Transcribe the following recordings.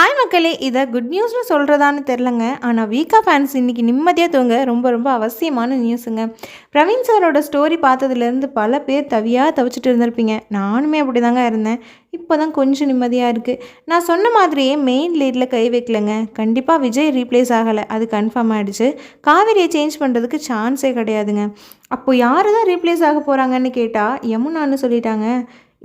Hi மக்களே! இதை good நியூஸ்னு சொல்கிறதான்னு தெரிலங்க. ஆனால் வீக்கா ஃபேன்ஸ் இன்றைக்கி நிம்மதியாக தூங்க ரொம்ப ரொம்ப அவசியமான நியூஸுங்க. பிரவீன் சாரோட ஸ்டோரி பார்த்ததுலேருந்து பல பேர் தவிச்சிட்டு இருந்திருப்பீங்க. நானுமே அப்படி தாங்க இருந்தேன். இப்போ தான் கொஞ்சம் நிம்மதியாக இருக்குது. நான் சொன்ன மாதிரியே மெயின் லீடில் கை வைக்கலங்க. கண்டிப்பாக விஜய் ரீப்ளேஸ் ஆகலை, அது கன்ஃபார்ம் ஆகிடுச்சு. காவேரியை சேஞ்ச் பண்ணுறதுக்கு சான்ஸே கிடையாதுங்க. அப்போது யார் தான் ரீப்ளேஸ் ஆக போகிறாங்கன்னு கேட்டால் யமுனான்னு சொல்லிட்டாங்க.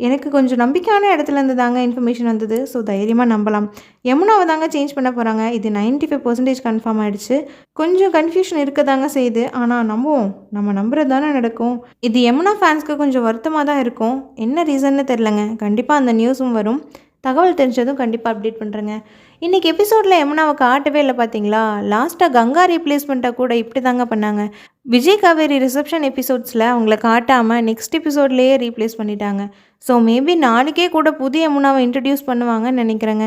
எனக்கு கொஞ்சம் நம்பிக்கையான இடத்துலேருந்து தாங்க இன்ஃபர்மேஷன் வந்தது. ஸோ தைரியமாக நம்பலாம். யமுனாவை தாங்க சேஞ்ச் பண்ண போகிறாங்க. இது 95% கன்ஃபார்ம் ஆகிடுச்சு. கொஞ்சம் கன்ஃபியூஷன் இருக்க தாங்க செய்யுது. ஆனால் நம்புவோம், நம்ம நம்புறது தானே நடக்கும். இது யமுனா ஃபேன்ஸ்க்கு கொஞ்சம் வருத்தமாக தான் இருக்கும். என்ன ரீசன்னு தெரிலங்க. கண்டிப்பாக அந்த நியூஸும் வரும். தகவல் தெரிஞ்சதும் கண்டிப்பாக அப்டேட் பண்ணுறேங்க. இன்றைக்கி எபிசோடில் யமுனாவை காட்டவே இல்லை பார்த்தீங்களா? லாஸ்ட்டாக கங்கா ரீப்ளேஸ்மெண்ட்டாக கூட இப்படி தாங்க பண்ணாங்க. விஜய் காவேரி ரிசப்ஷன் எபிசோட்ஸில் அவங்கள காட்டாமல் நெக்ஸ்ட் எபிசோட்லேயே ரீப்ளேஸ் பண்ணிட்டாங்க. ஸோ மேபி நாளைக்கே கூட புதிய யமுனாவை இன்ட்ரடியூஸ் பண்ணுவாங்கன்னு நினைக்கிறேங்க.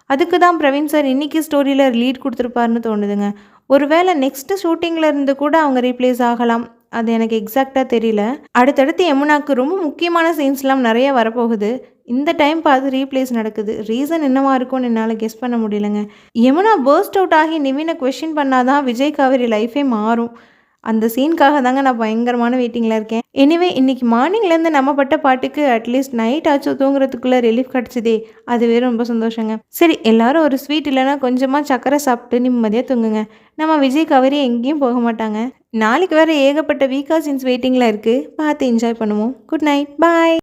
அதுக்கு தான் பிரவீன் சார் இன்றைக்கி ஸ்டோரியில் லீட் கொடுத்துருப்பாருன்னு தோணுதுங்க. ஒருவேளை நெக்ஸ்ட்டு ஷூட்டிங்கில் இருந்து கூட அவங்க ரீப்ளேஸ் ஆகலாம். அது எனக்கு எக்ஸாக்டாக தெரியல. அடுத்தடுத்து யமுனாக்கு ரொம்ப முக்கியமான சீன்ஸ்லாம் நிறைய வரப்போகுது. இந்த டைம் பார்த்து ரீப்ளேஸ் நடக்குது. ரீசன் என்னவா இருக்கும்னு என்னால் கெஸ் பண்ண முடியலைங்க. யமுனா பர்ஸ்ட் அவுட் ஆகி நிவினை கொஷின் பண்ணாதான் விஜய் காவேரி லைஃபே மாறும். அந்த சீனுக்காக தாங்க நான் பயங்கரமான வெயிட்டிங்கில் இருக்கேன். எனிவே இன்றைக்கி மார்னிங்லேருந்து நம்ம பட்ட பாட்டுக்கு அட்லீஸ்ட் நைட் ஆச்சும் தூங்குறதுக்குள்ளே ரிலீஃப் கிடச்சிதே, அதுவே ரொம்ப சந்தோஷங்க. சரி, எல்லோரும் ஒரு ஸ்வீட் இல்லைனா கொஞ்சமாக சக்கரை சாப்பிட்டு நிம்மதியாக தூங்குங்க. நம்ம விஜய் காவேரி எங்கேயும் போக மாட்டாங்க. நாளைக்கு வேறு ஏகப்பட்ட வீக்கா சீன்ஸ் வெயிட்டிங்கில் இருக்குது. பார்த்து என்ஜாய் பண்ணுவோம். குட் நைட், பாய்.